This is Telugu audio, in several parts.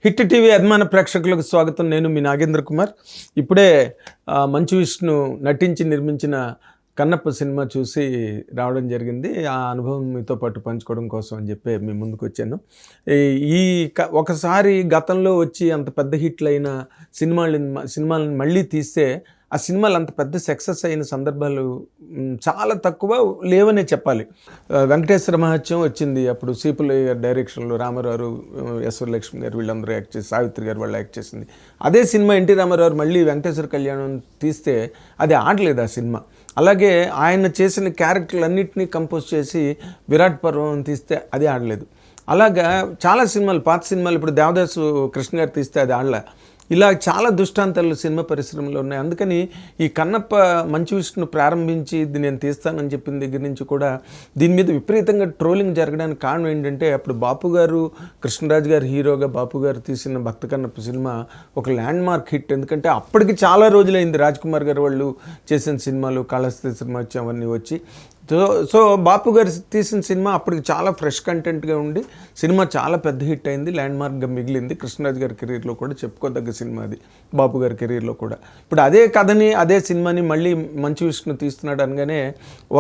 హిట్ టీవీ అభిమాన ప్రేక్షకులకు స్వాగతం. నేను మీ నాగేంద్ర కుమార్. ఇప్పుడే మంచు విష్ణు నటించి నిర్మించిన కన్నప్ప సినిమా చూసి రావడం జరిగింది. ఆ అనుభవం మీతో పాటు పంచుకోవడం కోసం అని చెప్పి మీ ముందుకు వచ్చాను. ఒకసారి గతంలో వచ్చి అంత పెద్ద హిట్లు అయిన సినిమాలను మళ్ళీ తీస్తే ఆ సినిమాలు అంత పెద్ద సక్సెస్ అయిన సందర్భాలు చాలా తక్కువ లేవనే చెప్పాలి. వెంకటేశ్వర మహత్యం వచ్చింది, అప్పుడు సీపులయ్య గారి డైరెక్షన్లో రామారావు, ఎస్వర్ లక్ష్మి గారు వీళ్ళందరూ యాక్ట్ చేసి, సావిత్రి గారు వాళ్ళు యాక్ట్ చేసింది. అదే సినిమా ఎన్టీ రామారావు మళ్ళీ వెంకటేశ్వర కళ్యాణం తీస్తే అది ఆడలేదు ఆ సినిమా. అలాగే ఆయన చేసిన క్యారెక్టర్లన్నింటినీ కంపోజ్ చేసి విరాట్ పర్వం తీస్తే అది ఆడలేదు. అలాగా చాలా సినిమాలు, పాత సినిమాలు, ఇప్పుడు దేవదాసు కృష్ణ గారు తీస్తే అది ఆడలే. ఇలా చాలా దృష్టాంతాలు సినిమా పరిశ్రమలో ఉన్నాయి. అందుకని ఈ కన్నప్ప మంచు విష్ణు ప్రారంభించి ఇది నేను తీస్తానని చెప్పిన దగ్గర నుంచి కూడా దీని మీద విపరీతంగా ట్రోలింగ్ జరగడానికి కారణం ఏంటంటే, అప్పుడు బాపు గారు, కృష్ణరాజు గారు హీరోగా బాపు గారు తీసిన భక్త కన్నప్ప సినిమా ఒక ల్యాండ్ మార్క్ హిట్. ఎందుకంటే అప్పటికి చాలా రోజులైంది రాజ్ కుమార్ గారు వాళ్ళు చేసిన సినిమాలు, కాళహస్తి సినిమా వచ్చి అవన్నీ వచ్చి. సో బాపు గారు తీసిన సినిమా అప్పటికి చాలా ఫ్రెష్ కంటెంట్గా ఉండి సినిమా చాలా పెద్ద హిట్ అయింది, ల్యాండ్ మార్క్గా మిగిలింది. కృష్ణరాజు గారి కెరీర్లో కూడా చెప్పుకోదగ్గ సినిమా అది, బాపు గారి కెరీర్లో కూడా. ఇప్పుడు అదే కథని, అదే సినిమాని మళ్ళీ మంచు విష్ణు తీస్తున్నాడు అనగానే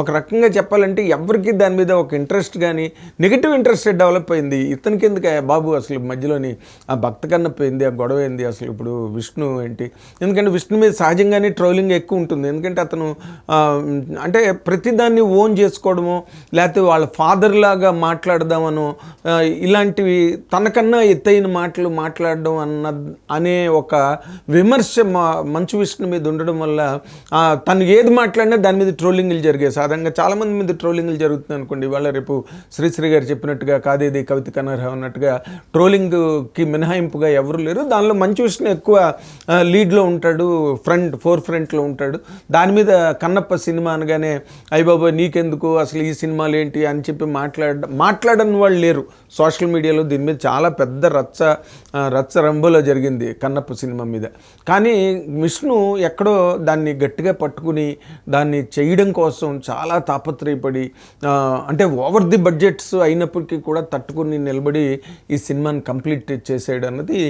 ఒక రకంగా చెప్పాలంటే ఎవరికి దాని మీద ఒక ఇంట్రెస్ట్ కానీ నెగిటివ్ ఇంట్రెస్ట్ డెవలప్ అయింది. ఇతనికి ఎందుకు బాబు అసలు మధ్యలోని ఆ భక్త కన్నప్ప ఏంది, ఆ గొడవ ఏంది, అసలు ఇప్పుడు విష్ణు ఏంటి? ఎందుకంటే విష్ణు మీద సహజంగానే ట్రోలింగ్ ఎక్కువ ఉంటుంది. ఎందుకంటే అతను అంటే ప్రతిదాన్ని ఓన్ చేసుకోవడమో, లేకపోతే వాళ్ళ ఫాదర్ లాగా మాట్లాడదామనో, ఇలాంటివి తనకన్నా ఎత్తైన మాటలు మాట్లాడడం అనే ఒక విమర్శ మంచు విష్ణు మీద ఉండడం వల్ల తను ఏది మాట్లాడినా దాని మీద ట్రోలింగ్లు జరిగాయి. సాధారణంగా చాలామంది మీద ట్రోలింగ్లు జరుగుతుంది అనుకోండి. ఇవాళ రేపు శ్రీశ్రీ గారు చెప్పినట్టుగా కాదేది కవిత కనర్హ అన్నట్టుగా ట్రోలింగ్కి మినహాయింపుగా ఎవరు లేరు. దానిలో మంచు విష్ణు ఎక్కువ లీడ్లో ఉంటాడు, ఫోర్ ఫ్రంట్లో ఉంటాడు. దాని మీద కన్నప్ప సినిమా అనగానే అయ్యబాబా నీకెందుకు, అసలు ఈ సినిమాలు ఏంటి అని చెప్పి మాట్లాడని వాళ్ళు లేరు. సోషల్ మీడియాలో దీని మీద చాలా పెద్ద రచ్చ రంబోలో జరిగింది కన్నప్ప సినిమా మీద. కానీ విష్ణు ఎక్కడో దాన్ని గట్టిగా పట్టుకుని దాన్ని చేయడం కోసం చాలా తాపత్రయపడి, అంటే ఓవర్ ది బడ్జెట్స్ అయినప్పటికీ కూడా తట్టుకుని నిలబడి ఈ సినిమాని కంప్లీట్ చేసాడు అన్నది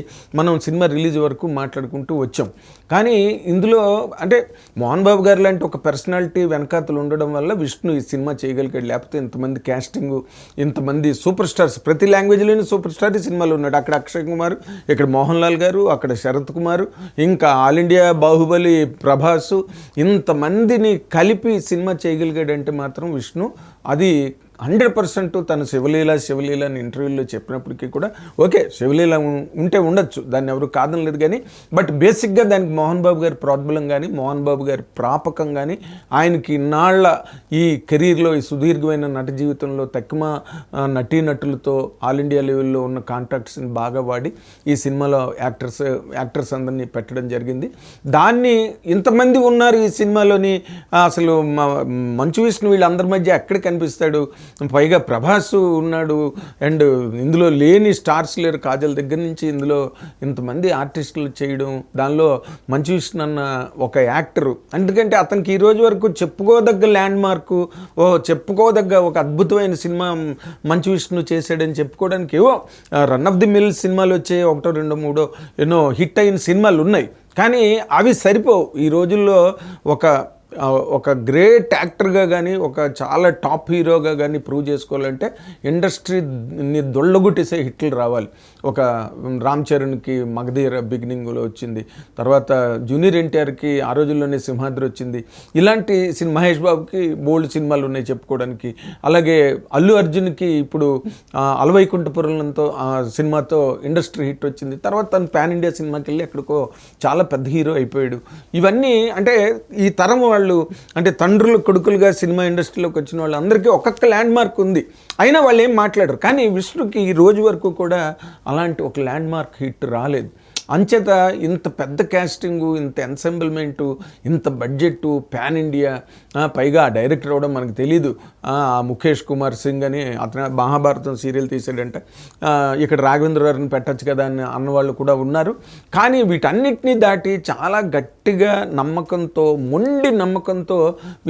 మనం సినిమా రిలీజ్ వరకు మాట్లాడుకుంటూ వచ్చాం. కానీ ఇందులో అంటే మోహన్ బాబు గారు లాంటి ఒక పర్సనాలిటీ వెనకాతలు ఉండడం వల్ల విష్ణు ఈ సినిమా చేయగలిగాడు. లేకపోతే ఇంతమంది క్యాస్టింగ్, ఇంతమంది సూపర్ స్టార్స్, ప్రతి లాంగ్వేజ్లోని సూపర్ స్టార్ ఈ సినిమాలో ఉన్నాడు. అక్కడ అక్షయ్ కుమార్, ఇక్కడ మోహన్ లాల్ గారు, అక్కడ శరత్ కుమార్, ఇంకా ఆల్ ఇండియా బాహుబలి ప్రభాస్, ఇంతమందిని కలిపి సినిమా చేయగలిగాడంటే మాత్రం విష్ణు అది 100% తను శివలీల అని ఇంటర్వ్యూలో చెప్పినప్పటికీ కూడా ఓకే, శివలీల ఉంటే ఉండొచ్చు, దాన్ని ఎవరు కాదనలేదు. కానీ బట్ బేసిక్గా దానికి మోహన్ బాబు గారి ప్రోద్బలం కానీ, మోహన్ బాబు గారి ప్రాపకం కానీ, ఆయనకి ఇన్నాళ్ళ ఈ కెరీర్లో, ఈ సుదీర్ఘమైన నట జీవితంలో తక్కువ నటీనటులతో ఆల్ ఇండియా లెవెల్లో ఉన్న కాంటాక్ట్స్ని బాగా వాడి ఈ సినిమాలో యాక్టర్స్ అందరినీ పెట్టడం జరిగింది. దాన్ని ఇంతమంది ఉన్నారు ఈ సినిమాలోని, అసలు మంచు విష్ణు వీళ్ళందరి మధ్య ఎక్కడ కనిపిస్తాడు? పైగా ప్రభాస్ ఉన్నాడు, అండ్ ఇందులో లేని స్టార్స్ లేరు. కాజల్ దగ్గర నుంచి ఇందులో ఇంతమంది ఆర్టిస్టులు చేయడం, దానిలో మంచు విష్ణు అన్న ఒక యాక్టరు, ఎందుకంటే అతనికి ఈ రోజు వరకు చెప్పుకోదగ్గ ల్యాండ్ మార్కు, చెప్పుకోదగ్గ ఒక అద్భుతమైన సినిమా మంచు విష్ణు చేశాడని చెప్పుకోవడానికి ఏవో రన్ ఆఫ్ ది మిల్ సినిమాలు వచ్చాయి, 1, 2, 3 ఎన్నో హిట్ అయిన సినిమాలు ఉన్నాయి. కానీ అవి సరిపోవు. ఈ రోజుల్లో ఒక గ్రేట్ యాక్టర్గా కానీ, ఒక చాలా టాప్ హీరోగా కానీ ప్రూవ్ చేసుకోవాలంటే ఇండస్ట్రీని దొళ్ళగొట్టేసే హిట్లు రావాలి. ఒక రామ్ చరణ్కి మగధీర బిగినింగ్లో వచ్చింది, తర్వాత జూనియర్ ఎన్టీఆర్కి ఆ రోజుల్లోనే సింహాద్రి వచ్చింది. ఇలాంటి మహేష్ బాబుకి బోల్డ్ సినిమాలు ఉన్నాయి చెప్పుకోవడానికి. అలాగే అల్లు అర్జున్కి ఇప్పుడు అలవైకుంఠపురంతో సినిమాతో ఇండస్ట్రీ హిట్ వచ్చింది. తర్వాత తను పాన్ ఇండియా సినిమాకి వెళ్ళి ఎక్కడికో చాలా పెద్ద హీరో అయిపోయాడు. ఇవన్నీ అంటే ఈ తరం వాళ్ళు, అంటే తండ్రులు కొడుకులుగా సినిమా ఇండస్ట్రీలోకి వచ్చిన వాళ్ళు అందరికీ ఒక్కొక్క ల్యాండ్ మార్క్ ఉంది. అయినా వాళ్ళు ఏం మాట్లాడరు. కానీ విష్ణుకి ఈ రోజు వరకు కూడా అలాంటి ఒక ల్యాండ్ మార్క్ హిట్ రాలేదు. అంచేత ఇంత పెద్ద క్యాస్టింగు, ఇంత ఎన్సెంబుల్మెంటు, ఇంత బడ్జెట్టు, పాన్ ఇండియా, పైగా డైరెక్టర్ అవ్వడం మనకు తెలీదు. ముఖేష్ కుమార్ సింగ్ అని అతను మహాభారతం సీరియల్ తీసాడంట. ఇక్కడ రాఘవేంద్ర గారిని పెట్టచ్చు కదా అని అన్నవాళ్ళు కూడా ఉన్నారు. కానీ వీటన్నిటినీ దాటి చాలా గట్టిగా నమ్మకంతో, మొండి నమ్మకంతో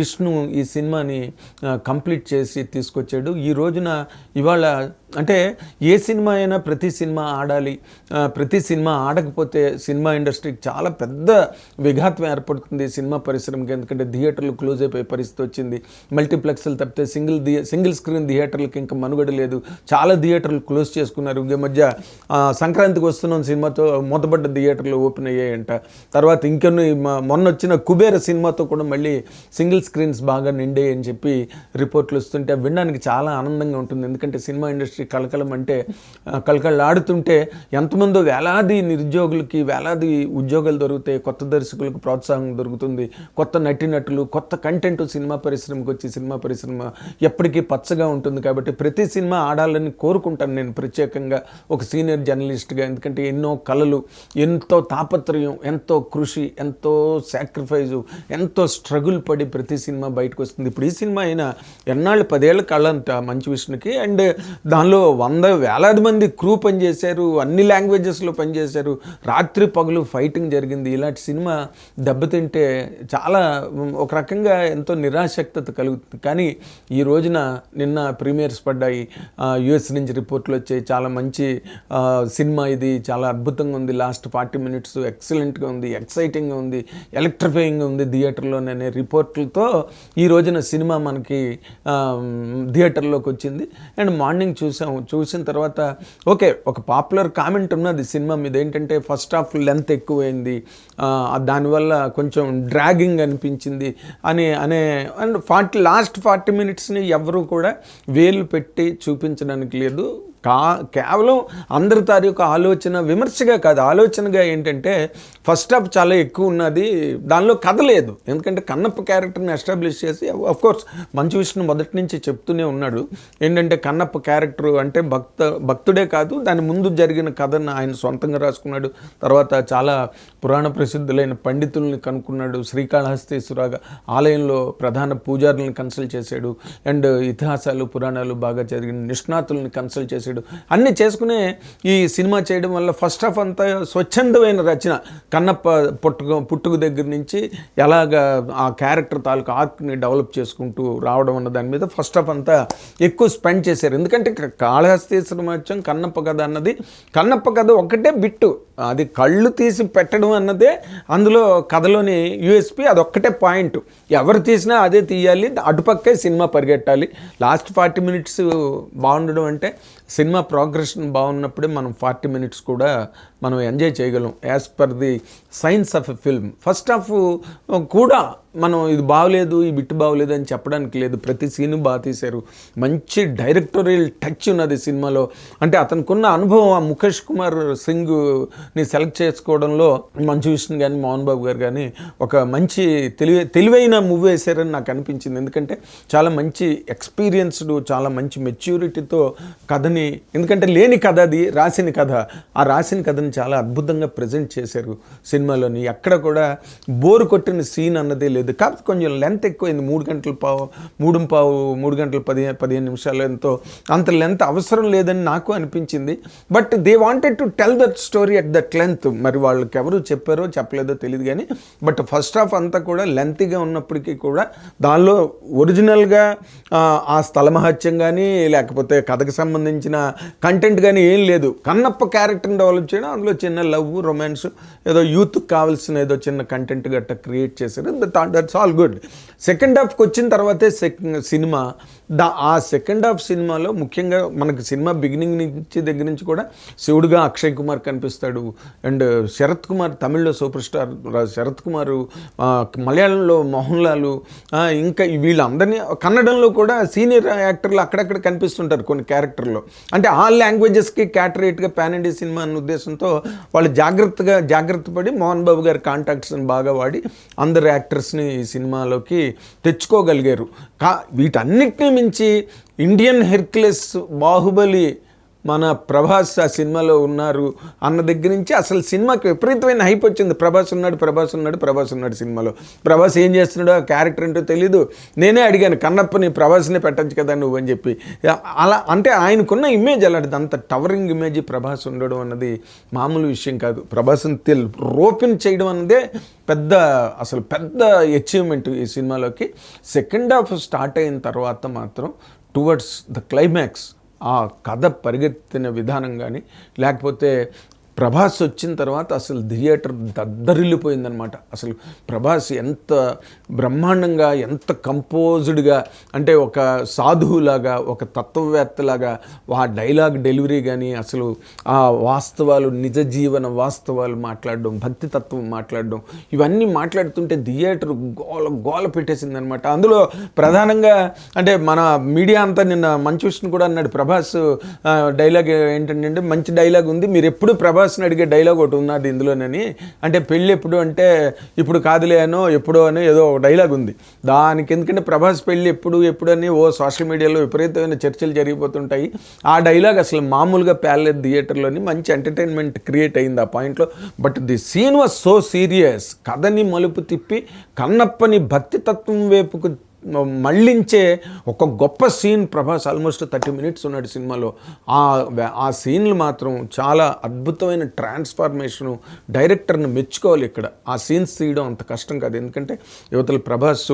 విష్ణు ఈ సినిమాని కంప్లీట్ చేసి తీసుకొచ్చాడు. ఈ రోజున ఇవాళ అంటే ఏ సినిమా అయినా ప్రతి సినిమా ఆడాలి, ప్రతి సినిమా ఆడకపోతే సినిమా ఇండస్ట్రీకి చాలా పెద్ద విఘాతం ఏర్పడుతుంది సినిమా పరిశ్రమకి. ఎందుకంటే థియేటర్లు క్లోజ్ అయిపోయే పరిస్థితి వచ్చింది. మల్టీప్లెక్స్లు తప్పితే సింగిల్ స్క్రీన్ థియేటర్లకి ఇంకా మనుగడ లేదు. చాలా థియేటర్లు క్లోజ్ చేసుకున్నారు. ఈ మధ్య సంక్రాంతికి వస్తున్న సినిమాతో మూతపడ్డ థియేటర్లు ఓపెన్ అయ్యాయంట. తర్వాత ఇంకొన్ని మొన్న వచ్చిన కుబేర సినిమాతో కూడా మళ్ళీ సింగిల్ స్క్రీన్స్ బాగా నిండాయి అని చెప్పి రిపోర్ట్లు వస్తుంటే వినడానికి చాలా ఆనందంగా ఉంటుంది. ఎందుకంటే సినిమా ఇండస్ట్రీ కలకలం అంటే కలకలాడుతుంటే ఎంతమందో వేలాది నిరుద్యోగులకి వేలాది ఉద్యోగాలు దొరుకుతాయి, కొత్త దర్శకులకు ప్రోత్సాహం దొరుకుతుంది, కొత్త నటీనటులు, కొత్త కంటెంట్ సినిమా పరిశ్రమకు వచ్చి సినిమా పరిశ్రమ ఎప్పటికీ పచ్చగా ఉంటుంది. కాబట్టి ప్రతి సినిమా ఆడాలని కోరుకుంటాను నేను ప్రత్యేకంగా ఒక సీనియర్ జర్నలిస్ట్గా. ఎందుకంటే ఎన్నో కళలు, ఎంతో తాపత్రయం, ఎంతో కృషి, ఎంతో సాక్రిఫైజు, ఎంతో స్ట్రగుల్ పడి ప్రతి సినిమా బయటకు వస్తుంది. ఇప్పుడు ఈ సినిమా అయినా ఎన్నాళ్ళు 10 ఏళ్ళ కళ్ళంట మంచు విష్ణుకి. అండ్ దానిలో వేలాది మంది క్రూ పనిచేశారు, అన్ని లాంగ్వేజెస్లో పనిచేశారు, రాత్రి పగలు ఫైటింగ్ జరిగింది. ఇలాంటి సినిమా దెబ్బతింటే చాలా ఒక రకంగా ఎంతో నిరాశక్తత కలుగుతుంది. కానీ ఈ రోజున నిన్న ప్రీమియర్స్ పడ్డాయి, యుఎస్ నుంచి రిపోర్ట్లు వచ్చాయి. చాలా మంచి సినిమా ఇది, చాలా అద్భుతంగా ఉంది, లాస్ట్ 40 minutes ఎక్సలెంట్గా ఉంది, ఎక్సైటింగ్గా ఉంది, ఎలక్ట్రిఫైయింగ్గా ఉంది థియేటర్లోనే రిపోర్ట్లతో ఈ రోజున సినిమా మనకి థియేటర్లోకి వచ్చింది. అండ్ మార్నింగ్ చూసిన తర్వాత ఓకే, ఒక పాపులర్ కామెంట్ ఉన్నది సినిమా మీద ఏంటంటే ఫస్ట్ హాఫ్ లెంత్ ఎక్కువైంది, దానివల్ల కొంచెం డ్రాగింగ్ అనిపించింది అండ్ లాస్ట్ 40 minutesని ఎవరు కూడా వేలు పెట్టి చూపించడానికి లేదు. కేవలం అందరి తారీఖు ఆలోచన, విమర్శగా కాదు, ఆలోచనగా ఏంటంటే ఫస్ట్ హాఫ్ చాలా ఎక్కువ ఉన్నది, దానిలో కథ లేదు. ఎందుకంటే కన్నప్ప క్యారెక్టర్ని ఎస్టాబ్లిష్ చేసి అఫ్కోర్స్ మంచు విష్ణు మొదటి నుంచి చెప్తూనే ఉన్నాడు ఏంటంటే కన్నప్ప క్యారెక్టర్ అంటే భక్తుడే కాదు, దాని ముందు జరిగిన కథను ఆయన సొంతంగా రాసుకున్నాడు. తర్వాత చాలా పురాణ ప్రసిద్ధులైన పండితుల్ని కనుక్కున్నాడు, శ్రీకాళహస్తీశ్వర ఆలయంలో ప్రధాన పూజారులను కన్సల్ట్ చేశాడు, అండ్ ఇతిహాసాలు పురాణాలు బాగా జరిగిన నిష్ణాతుల్ని కన్సల్ట్ చేశాడు. అన్నీ చేసుకునే ఈ సినిమా చేయడం వల్ల ఫస్ట్ హాఫ్ అంతా స్వచ్ఛందమైన రచన, కన్నప్ప పుట్టుక దగ్గర నుంచి ఎలాగా ఆ క్యారెక్టర్ తాలూకు ఆర్క్ని డెవలప్ చేసుకుంటూ రావడం అన్న దాని మీద ఫస్ట్ హాఫ్ అంతా ఎక్కువ స్పెండ్ చేశారు. ఎందుకంటే కాళహస్తీశ్వర మహత్యం, కన్నప్ప కథ అన్నది, కన్నప్ప కథ ఒకటే బిట్టు, అది కళ్ళు తీసి పెట్టడం అన్నదే అందులో కథలోని యూఎస్పీ, అదొక్కటే పాయింట్. ఎవరు తీసినా అదే తీయాలి, అటుపక్కే సినిమా పరిగెట్టాలి. లాస్ట్ 40 minutes బాగుండడం అంటే సినిమా ప్రోగ్రెషన్ బాగున్నప్పుడే మనం 40 minutes కూడా మనం ఎంజాయ్ చేయగలం as per the science of a film. First half కూడా మనం ఇది బాగలేదు, ఈ బిట్ బాగలేదు అని చెప్పడానికి లేదు. ప్రతి సీను బాగా తీశారు, మంచి డైరెక్టోరియల్ టచ్ ఉన్నది సినిమాలో. అంటే అతనికున్న అనుభవం, ఆ ముఖేష్ కుమార్ సింగ్ని సెలెక్ట్ చేసుకోవడంలో మంచు విష్ణు కానీ మోహన్ బాబు గారు కానీ ఒక మంచి తెలివైన మూవీ వేశారని నాకు అనిపించింది. ఎందుకంటే చాలా మంచి ఎక్స్పీరియన్స్డ్, చాలా మంచి మెచ్యూరిటీతో కథని, ఎందుకంటే లేని కథ అది, రాసిన కథ, ఆ రాసిన కథని చాలా అద్భుతంగా ప్రజెంట్ చేశారు సినిమాలోని. ఎక్కడ కూడా బోరు కొట్టిన సీన్ అన్నదే లేదు. కాకపోతే కొంచెం లెంత్ ఎక్కువైంది, 3 గంటల 15 నిమిషాలు ఎంతో, అంత లెంత్ అవసరం లేదని నాకు అనిపించింది. But they wanted to tell that story at that length. మరి వాళ్ళకి ఎవరు చెప్పారో చెప్పలేదో తెలియదు కానీ, బట్ ఫస్ట్ హాఫ్ అంతా కూడా లెంతీగా ఉన్నప్పటికీ కూడా దానిలో ఒరిజినల్గా ఆ స్థల మహత్యం కానీ లేకపోతే కథకు సంబంధించిన కంటెంట్ కానీ ఏం లేదు. కన్నప్ప క్యారెక్టర్ని డెవలప్ చేయడం, అందులో చిన్న లవ్, రొమాన్స్, ఏదో యూత్కి కావాల్సిన ఏదో చిన్న కంటెంట్ గట్ట క్రియేట్ చేశారు. That's all good. సెకండ్ హాఫ్కి వచ్చిన తర్వాతే సినిమా, ఆ సెకండ్ హాఫ్ సినిమాలో ముఖ్యంగా మనకి సినిమా బిగినింగ్ దగ్గర నుంచి కూడా శివుడుగా అక్షయ్ కుమార్ కనిపిస్తాడు, అండ్ శరత్ కుమార్ తమిళ్లో సూపర్ స్టార్ శరత్ కుమారు, మలయాళంలో మోహన్ లాల్, ఇంకా వీళ్ళందరినీ కన్నడంలో కూడా సీనియర్ యాక్టర్లు అక్కడక్కడ కనిపిస్తుంటారు కొన్ని క్యారెక్టర్లో. అంటే ఆల్ లాంగ్వేజెస్కి క్యాటరేట్గా పాన్ ఇండియా సినిమా అన్న ఉద్దేశంతో వాళ్ళు జాగ్రత్త పడి మోహన్ బాబు గారి కాంటాక్ట్స్ని బాగా వాడి అందరు యాక్టర్స్ని ఈ సినిమాలోకి తెచ్చుకోగలిగారు. వీటన్నిటినీ మించి ఇండియన్ హెర్క్యులెస్ బాహుబలి మన ప్రభాస్ ఆ సినిమాలో ఉన్నారు అన్న దగ్గర నుంచి అసలు సినిమాకి విపరీతమైన హైప్ వచ్చింది. ప్రభాస్ ఉన్నాడు సినిమాలో. ప్రభాస్ ఏం చేస్తున్నాడో ఆ క్యారెక్టర్ ఏంటో తెలీదు. నేనే అడిగాను, కన్నప్పని ప్రభాస్నే పెట్టచ్చు కదా నువ్వు అని చెప్పి. అలా అంటే ఆయనకున్న ఇమేజ్ అలాంటిది, అంత టవరింగ్ ఇమేజ్ ప్రభాస్ ఉండడం అన్నది మామూలు విషయం కాదు. ప్రభాస్ని రోపిన్ చేయడం అన్నదే పెద్ద అచీవ్మెంట్ ఈ సినిమాలోకి. సెకండ్ హాఫ్ స్టార్ట్ అయిన తర్వాత మాత్రం టువర్డ్స్ ద క్లైమాక్స్ ఆ కథ పరిగెత్తిన విధానం కానీ, లేకపోతే ప్రభాస్ వచ్చిన తర్వాత అసలు థియేటర్ దద్దరిల్లిపోయిందనమాట. అసలు ప్రభాస్ ఎంత బ్రహ్మాండంగా, ఎంత కంపోజ్డ్గా, అంటే ఒక సాధువులాగా, ఒక తత్వవేత్తలాగా ఆ డైలాగ్ డెలివరీ కానీ, అసలు ఆ వాస్తవాలు, నిజ జీవన వాస్తవాలు మాట్లాడడం, భక్తి తత్వం మాట్లాడడం, ఇవన్నీ మాట్లాడుతుంటే థియేటర్ గోల పెట్టేసిందనమాట. అందులో ప్రధానంగా అంటే మన మీడియా అంతా నిన్న మంచు విష్ణు కూడా అన్నాడు, ప్రభాస్ డైలాగ్ ఏంటంటే మంచి డైలాగ్ ఉంది, మీరు ఎప్పుడు ప్రభాస్ని అడిగే డైలాగ్ ఒకటి ఉన్నది ఇందులోనని, అంటే పెళ్ళి ఎప్పుడు అంటే ఇప్పుడు కాదులే అనో ఎప్పుడో అని ఏదో ఒక డైలాగ్ ఉంది దానికి. ఎందుకంటే ప్రభాస్ పెళ్ళి ఎప్పుడు అని సోషల్ మీడియాలో విపరీతమైన చర్చలు జరిగిపోతుంటాయి. ఆ డైలాగ్ అసలు మామూలుగా పేర్లేదు థియేటర్లోని, మంచి ఎంటర్టైన్మెంట్ క్రియేట్ అయింది ఆ పాయింట్లో. But the scene was so serious. కథని మలుపు తిప్పి కన్నప్పని భక్తి తత్వం వైపుకు మళ్ళించే ఒక గొప్ప సీన్. ప్రభాస్ ఆల్మోస్ట్ 30 minutes ఉన్నాడు సినిమాలో. ఆ సీన్లు మాత్రం చాలా అద్భుతమైన ట్రాన్స్ఫార్మేషను. డైరెక్టర్ని మెచ్చుకోవాలి ఇక్కడ. ఆ సీన్స్ తీయడం అంత కష్టం కాదు, ఎందుకంటే యువతల ప్రభాస్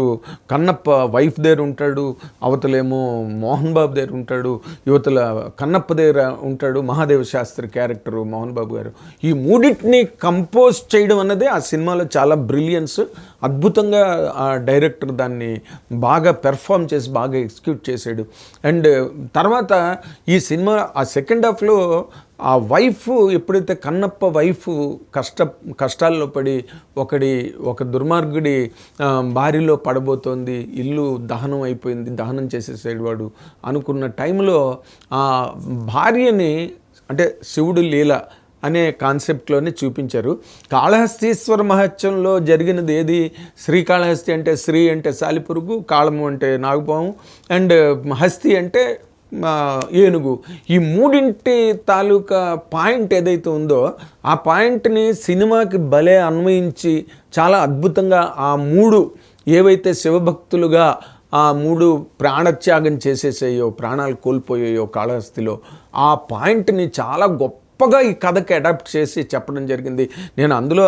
కన్నప్ప వైఫ్ దగ్గర ఉంటాడు, అవతలేమో మోహన్ బాబు దగ్గర ఉంటాడు, యువతల కన్నప్ప దగ్గర ఉంటాడు మహాదేవ శాస్త్రి క్యారెక్టరు మోహన్ బాబు గారు. ఈ మూడింటిని కంపోజ్ చేయడం అన్నదే ఆ సినిమాలో చాలా బ్రిలియన్స్. అద్భుతంగా ఆ డైరెక్టర్ దాన్ని బాగా పెర్ఫామ్ చేసి బాగా ఎగ్జిక్యూట్ చేశాడు. అండ్ తర్వాత ఈ సినిమా ఆ సెకండ్ హాఫ్లో ఆ వైఫ్ ఎప్పుడైతే కన్నప్ప వైఫ్ కష్టాల్లో పడి ఒక దుర్మార్గుడి బారిలో పడబోతోంది, ఇల్లు దహనం అయిపోయింది, దహనం చేసేసాడు వాడు అనుకున్న టైంలో ఆ భార్యని, అంటే శివుడు లీల అనే కాన్సెప్ట్లోనే చూపించారు. కాళహస్తీశ్వర మహత్యంలో జరిగినది ఏది? శ్రీకాళహస్తి అంటే శ్రీ అంటే సాలిపురుగు, కాళము అంటే నాగుపాము, అండ్ హస్తి అంటే ఏనుగు. ఈ మూడింటి తాలూకా పాయింట్ ఏదైతే ఉందో ఆ పాయింట్ని సినిమాకి భలే అన్వయించి చాలా అద్భుతంగా ఆ మూడు ఏవైతే శివభక్తులుగా ఆ మూడు ప్రాణత్యాగం చేసేసాయో, ప్రాణాలు కోల్పోయాయో కాళహస్తిలో, ఆ పాయింట్ని చాలా గొప్పగా ఈ కథకి అడాప్ట్ చేసి చెప్పడం జరిగింది. నేను అందులో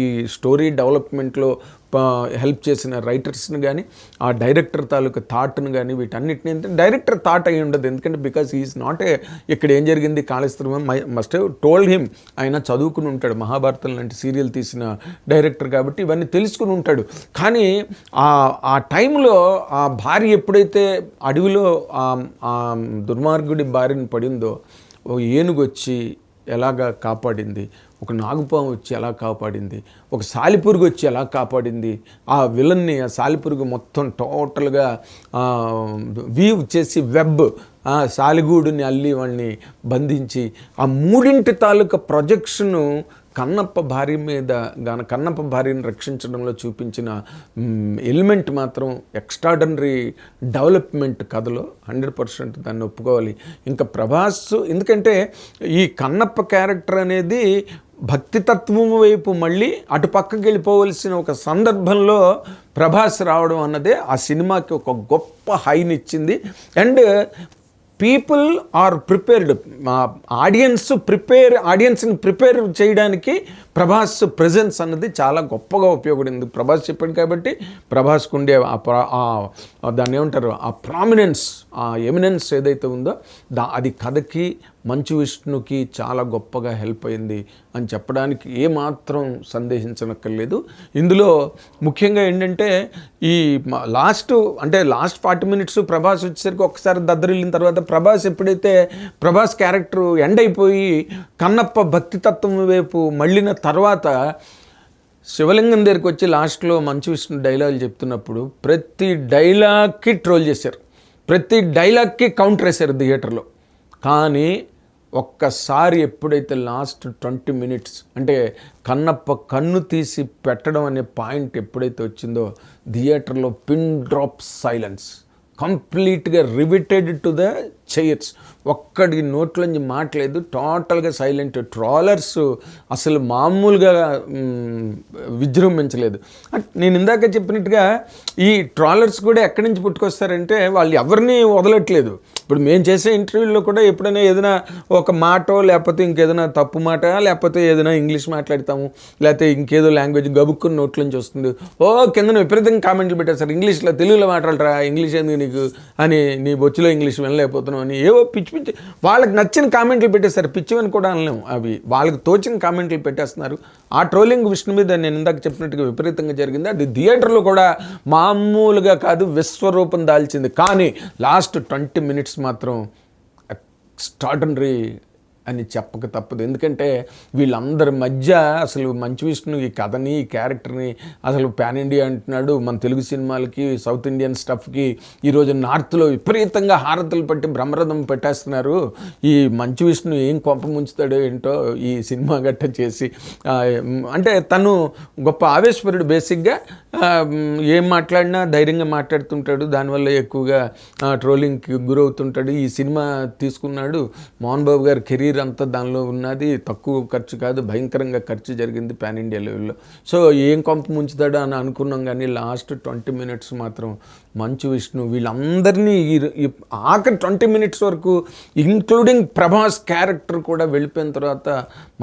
ఈ స్టోరీ డెవలప్మెంట్లో హెల్ప్ చేసిన రైటర్స్ని కానీ, ఆ డైరెక్టర్ తాలూకా థాట్ను కానీ, వీటన్నిటిని డైరెక్టర్ థాట్ అయి ఉండదు, ఎందుకంటే బికాస్ ఈజ్ నాట్ ఇక్కడ ఏం జరిగింది Kaleshwaram must have told him. ఆయన చదువుకుని ఉంటాడు, మహాభారతం లాంటి సీరియల్ తీసిన డైరెక్టర్ కాబట్టి ఇవన్నీ తెలుసుకుని ఉంటాడు. కానీ ఆ టైంలో ఆ భార్య ఎప్పుడైతే అడవిలో ఆ దుర్మార్గుడి బారిన పడిందో, ఓ ఏనుగు వచ్చి ఎలాగా కాపాడింది, ఒక నాగుపాము వచ్చి ఎలా కాపాడింది, ఒక సాలిపురుగు వచ్చి ఎలా కాపాడింది, ఆ విలన్ని ఆ సాలిపురుగు మొత్తం టోటల్గా వీవ్ చేసి వెబ్ సాలిగూడుని అల్లి వాడిని బంధించి, ఆ మూడింటి తాలూకా ప్రొజెక్షను కన్నప్ప భార్యని రక్షించడంలో చూపించిన ఎలిమెంట్ మాత్రం ఎక్స్ట్రాడనరీ డెవలప్మెంట్ కథలో 100% దాన్ని ఒప్పుకోవాలి. ఇంకా ప్రభాస్, ఎందుకంటే ఈ కన్నప్ప క్యారెక్టర్ అనేది భక్తితత్వం వైపు మళ్ళీ అటు పక్కకి వెళ్ళిపోవలసిన ఒక సందర్భంలో ప్రభాస్ రావడం అన్నదే ఆ సినిమాకి ఒక గొప్ప హైనిచ్చింది. అండ్ పీపుల్ ఆర్ ప్రిపేర్డ్, ఆడియన్స్ని ప్రిపేర్ చేయడానికి ప్రభాస్ ప్రెజెన్స్ అన్నది చాలా గొప్పగా ఉపయోగపడింది. ప్రభాస్ చెప్పాడు కాబట్టి ప్రభాస్కు ఉండే దాన్ని ఏమంటారు, ఆ ప్రామినెన్స్, ఆ ఎమినెన్స్ ఏదైతే ఉందో అది కథకి మంచు విష్ణుకి చాలా గొప్పగా హెల్ప్ అయింది అని చెప్పడానికి ఏమాత్రం సందేహించనక్కర్లేదు. ఇందులో ముఖ్యంగా ఏంటంటే ఈ లాస్ట్ 40 minutes ప్రభాస్ వచ్చేసరికి ఒకసారి దద్దరిల్లిన తర్వాత ప్రభాస్ క్యారెక్టర్ ఎండ్ అయిపోయి కన్నప్ప భక్తితత్వం వైపు మళ్ళిన తర్వాత శివలింగం దగ్గరికి వచ్చి లాస్ట్లో మంచు విష్ణు డైలాగులు చెప్తున్నప్పుడు ప్రతి డైలాగ్కి ట్రోల్ చేశారు, ప్రతి డైలాగ్కి కౌంటర్ వేశారు థియేటర్లో. కానీ ఒక్కసారి ఎప్పుడైతే లాస్ట్ 20 minutes అంటే కన్నప్ప కన్ను తీసి పెట్టడం అనే పాయింట్ ఎప్పుడైతే వచ్చిందో థియేటర్లో పిన్ డ్రాప్ సైలెన్స్, కంప్లీట్గా రివిటెడ్ టు ద చైర్స్. ఒక్కడి నోట్లోంచి మాట్లేదు, టోటల్గా సైలెంట్. ట్రాలర్స్ అసలు మామూలుగా విజృంభించలేదు. నేను ఇందాక చెప్పినట్టుగా ఈ ట్రాలర్స్ కూడా ఎక్కడి నుంచి పుట్టుకొస్తారంటే వాళ్ళు ఎవరిని వదలట్లేదు. ఇప్పుడు మేము చేసే ఇంటర్వ్యూల్లో కూడా ఎప్పుడైనా ఏదైనా ఒక మాటో లేకపోతే ఇంకేదైనా తప్పు మాట లేకపోతే ఏదైనా ఇంగ్లీష్ మాట్లాడతాము, లేకపోతే ఇంకేదో లాంగ్వేజ్ గబుక్కుని నోట్లోంచి వస్తుంది, కింద విపరీతంగా కామెంట్లు పెట్టేస్తారు, ఇంగ్లీష్లో తెలుగులో మాట్లాడరా, ఇంగ్లీష్ ఎందుకు నీకు అని, నీ బొచ్చులో ఇంగ్లీష్ వినలేకపోతున్నావు అని ఏవో పిచ్చి పిచ్చి వాళ్ళకి నచ్చిన కామెంట్లు పెట్టేస్తారు. పిచ్చివని కూడా అనలేము, అవి వాళ్ళకి తోచిన కామెంట్లు పెట్టేస్తున్నారు. ఆ ట్రోలింగ్ విష్ణు మీద నేను ఇందాక చెప్పినట్టుగా విపరీతంగా జరిగింది. అది థియేటర్లో కూడా మామూలుగా కాదు, విశ్వరూపం దాల్చింది. కానీ లాస్ట్ 20 minutes మాత్రం ఎక్స్ట్రాడినరీ అని చెప్పక తప్పదు. ఎందుకంటే వీళ్ళందరి మధ్య అసలు మంచు విష్ణు ఈ కథని, ఈ క్యారెక్టర్ని అసలు పాన్ ఇండియా అంటున్నాడు. మన తెలుగు సినిమాలకి, సౌత్ ఇండియన్ స్టఫ్కి ఈరోజు నార్త్లో విపరీతంగా హారతలు పట్టి బ్రహ్మరథం పెట్టేస్తున్నారు. ఈ మంచు విష్ణు ఏం కొంప ముంచుతాడో ఏంటో ఈ సినిమా గట్ట చేసి. అంటే తను గొప్ప ఆవేశపరుడు. బేసిక్గా ఏం మాట్లాడినా ధైర్యంగా మాట్లాడుతుంటాడు. దానివల్ల ఎక్కువగా ట్రోలింగ్కి గురవుతుంటాడు. ఈ సినిమా తీసుకున్నాడు, మోహన్ బాబు గారి కెరీర్ అంతా దానిలో ఉన్నది. తక్కువ ఖర్చు కాదు, భయంకరంగా ఖర్చు జరిగింది పాన్ ఇండియా లెవెల్లో. సో ఏం కొంప ముంచుతాడో అని అనుకున్నాం. కానీ లాస్ట్ 20 minutes మాత్రం మంచు విష్ణు వీళ్ళందరినీ ఆఖరి 20 minutes వరకు, ఇంక్లూడింగ్ ప్రభాస్ క్యారెక్టర్ కూడా వెళ్ళిపోయిన తర్వాత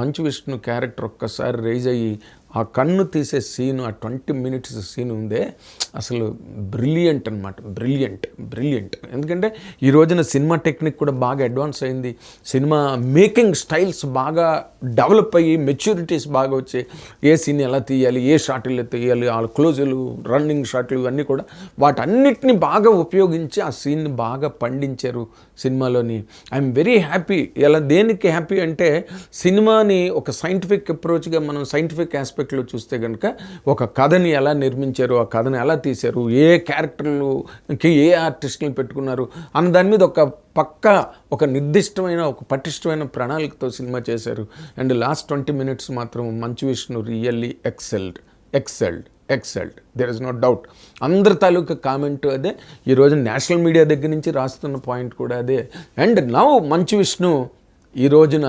మంచు విష్ణు క్యారెక్టర్ ఒక్కసారి రైజ్ అయ్యి ఆ కన్ను తీసే సీను, ఆ 20 minutes సీన్ ఉందే అసలు బ్రిలియంట్ అనమాట. బ్రిలియంట్. ఎందుకంటే ఈ రోజున సినిమా టెక్నిక్ కూడా బాగా అడ్వాన్స్ అయింది. సినిమా మేకింగ్ స్టైల్స్ బాగా డెవలప్ అయ్యి, మెచ్యూరిటీస్ బాగా వచ్చాయి. ఏ సీన్ ఎలా తీయాలి, ఏ షాట్లు తీయాలి, ఆ క్లోజులు, రన్నింగ్ షాట్లు ఇవన్నీ కూడా వాటన్నిటిని బాగా ఉపయోగించి ఆ సీన్ని బాగా పండించారు సినిమాలోని. I'm very happy. ఎలా దేనికి హ్యాపీ అంటే సినిమాని ఒక సైంటిఫిక్ అప్రోచ్గా మనం సైంటిఫిక్ ఆస్పెక్ట్లో చూస్తే కనుక ఒక కథని ఎలా నిర్మించారు, ఆ కథని ఎలా తీశారు, ఏ క్యారెక్టర్లుకి ఏ ఆర్టిస్టులను పెట్టుకున్నారు అన్న దాని మీద ఒక నిర్దిష్టమైన ఒక పటిష్టమైన ప్రణాళికతో సినిమా చేశారు. అండ్ లాస్ట్ 20 minutes మాత్రం Manchu Vishnu really excelled. There is no doubt. అందరి తాలూకా కామెంట్ అదే. ఈరోజు నేషనల్ మీడియా దగ్గర నుంచి రాస్తున్న పాయింట్ కూడా అదే. అండ్ నౌ మంచు విష్ణు ఈ రోజున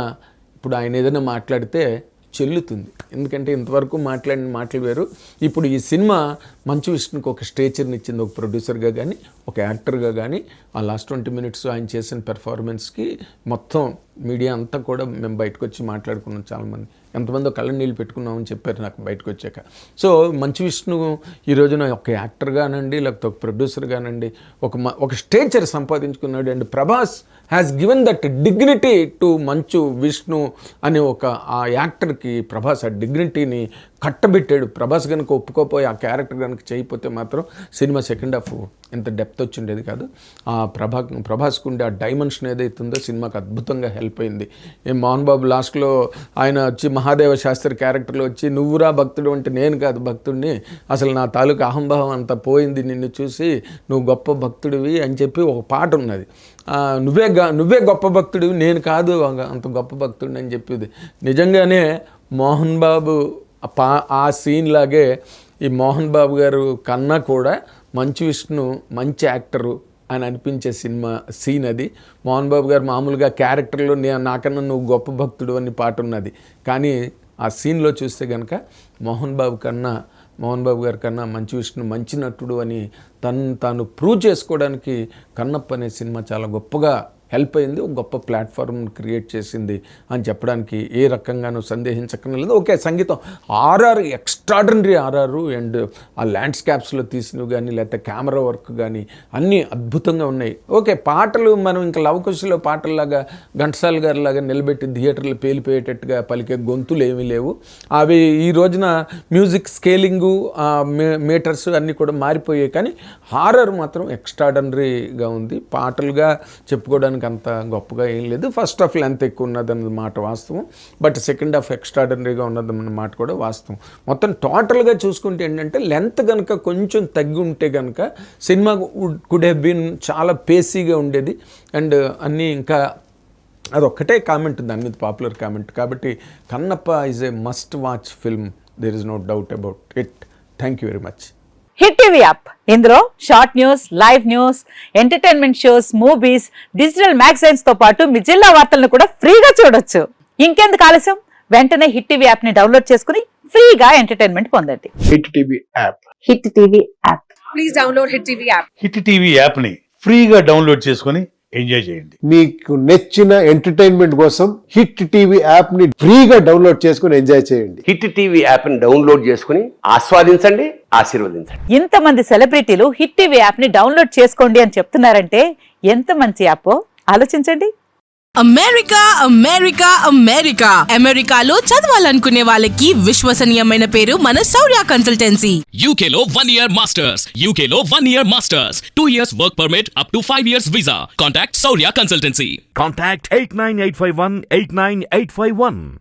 ఇప్పుడు ఆయన ఏదైనా మాట్లాడితే చెల్లుతుంది. ఎందుకంటే ఇంతవరకు మాట్లాడిన మాటలు వేరు. ఇప్పుడు ఈ సినిమా మంచు విష్ణుకి ఒక స్టేచర్ని ఇచ్చింది. ఒక ప్రొడ్యూసర్గా కానీ, ఒక యాక్టర్గా కానీ. ఆ లాస్ట్ 20 minutes ఆయన చేసిన పెర్ఫార్మెన్స్కి మొత్తం మీడియా అంతా కూడా మేము బయటకు వచ్చి మాట్లాడుకున్నాం. చాలామంది ఎంతమందో కళ్ళ నీళ్ళు పెట్టుకున్నామని చెప్పారు నాకు బయటకు వచ్చాక. సో మంచు విష్ణు ఈ రోజున ఒక యాక్టర్గానండి, లేకపోతే ఒక ప్రొడ్యూసర్గానండి ఒక స్టేచర్ సంపాదించుకున్నాడు. And Prabhas has given that dignity to Manchu Vishnu అనే ఆ యాక్టర్కి ప్రభాస్ ఆ డిగ్నిటీని కట్టబెట్టాడు. ప్రభాస్ కనుక ఒప్పుకోపోయి ఆ క్యారెక్టర్ కనుక చేయకపోతే మాత్రం సినిమా సెకండ్ హాఫ్ ఇంత డెప్త్ వచ్చిండేది కాదు. ఆ ప్రభాస్కు ఉండే ఆ డైమెన్షన్ ఏదైతుందో సినిమాకి అద్భుతంగా హెల్ప్ అయింది. మోహన్ బాబు లాస్ట్లో ఆయన వచ్చి మహాదేవ శాస్త్రి క్యారెక్టర్లో వచ్చి నువ్వురా భక్తుడు అంటే నేను కాదు భక్తుడిని, అసలు నా తాలూకు అహంభావం అంతా పోయింది నిన్ను చూసి, నువ్వు గొప్ప భక్తుడివి అని చెప్పి ఒక పాట ఉన్నది. నువ్వే గొప్ప భక్తుడివి, నేను కాదు అంత గొప్ప భక్తుడిని అని చెప్పేది. నిజంగానే మోహన్ బాబు ఆ సీన్ లాగే ఈ మోహన్ బాబు గారు కన్నా కూడా మంచు విష్ణు మంచి యాక్టరు అని అనిపించే సీన్ అది. మోహన్ బాబు గారు మామూలుగా క్యారెక్టర్లో నాకన్నా నువ్వు గొప్ప భక్తుడు అని పాట ఉన్నది. కానీ ఆ సీన్లో చూస్తే కనుక మోహన్ బాబు గారి కన్నా మంచు విష్ణు మంచి నటుడు అని తాను ప్రూవ్ చేసుకోవడానికి కన్నప్ప అనే సినిమా చాలా గొప్పగా హెల్ప్ అయింది. ఒక గొప్ప ప్లాట్ఫామ్ క్రియేట్ చేసింది అని చెప్పడానికి ఏ రకంగానూ సందేహించక్కర్లేదు. ఓకే, సంగీతం ఆర్ఆర్ ఎక్స్ట్రాడినరీ ఆర్ఆర్. అండ్ ఆ ల్యాండ్స్కేప్స్లో తీసినవి కానీ, లేకపోతే కెమెరా వర్క్ కానీ అన్నీ అద్భుతంగా ఉన్నాయి. ఓకే, పాటలు మనం ఇంకా లవకుశలో పాటల్లాగా ఘంటసాల గారిలాగా నిలబెట్టి థియేటర్లు పేలిపోయేటట్టుగా పలికే గొంతులు ఏమీ లేవు. అవి ఈ రోజున మ్యూజిక్ స్కేలింగు, మీటర్స్ అన్నీ కూడా మారిపోయాయి. కానీ హారర్ మాత్రం ఎక్స్ట్రాడినరీగా ఉంది. పాటలుగా చెప్పుకోవడానికి అంత గొప్పగా ఏం లేదు. ఫస్ట్ హాఫ్ లెంత్ ఎక్కువ ఉన్నదన్న మాట వాస్తవం, బట్ సెకండ్ హాఫ్ ఎక్స్ట్రాడినరీగా ఉన్నదన్న మాట కూడా వాస్తవం. మొత్తం టోటల్గా చూసుకుంటే ఏంటంటే లెంత్ కనుక కొంచెం తగ్గి ఉంటే కనుక సినిమా కుడ్ హ్యావ్ బీన్ చాలా పేసీగా ఉండేది. అండ్ అన్నీ ఇంకా అదొక్కటే కామెంట్ దాని మీద, పాపులర్ కామెంట్. కాబట్టి Kannappa is a must watch film, there is no doubt about it. Thank you very much. Hit TV app, ఇందులో short news, live news, entertainment shows, movies, digital magazines తో పాటు మీ జిల్లా వార్తలను కూడా ఫ్రీగా చూడొచ్చు. ఇంకెందుకు ఆలస్యం, వెంటనే హిట్ టీవీ యాప్ ని డౌన్లోడ్ చేసుకుని ఫ్రీగా ఎంటర్టైన్మెంట్ పొందండి. Hit TV app. Hit TV app. Please download hit TV app. Hit TV app ని ఫ్రీగా డౌన్లోడ్ చేసుకుని ఎంజాయ్ చేయండి. మీకు నచ్చిన ఎంటర్టైన్మెంట్ కోసం హిట్ టీవీ యాప్ ని ఫ్రీగా డౌన్లోడ్ చేసుకుని ఎంజాయ్ చేయండి. హిట్ టీవీ యాప్ ని డౌన్లోడ్ చేసుకుని ఆస్వాదించండి, ఆశీర్వదించండి. ఇంతమంది సెలబ్రిటీలు హిట్ టీవీ యాప్ ని డౌన్లోడ్ చేసుకోండి అని చెప్తున్నారంటే ఎంత మంచి యాప్. ఆలోచించండి. అమెరికా అమెరికా అమెరికా అమెరికాలో చదవాలనుకునే వాళ్ళకి విశ్వసనీయమైన పేరు మన శౌర్య consultancy. UK Law 1 Year Masters. UK Law 1 Year Masters. 2 years work permit up to 5 years visa. Contact Saurya Consultancy. Contact 89851 89851.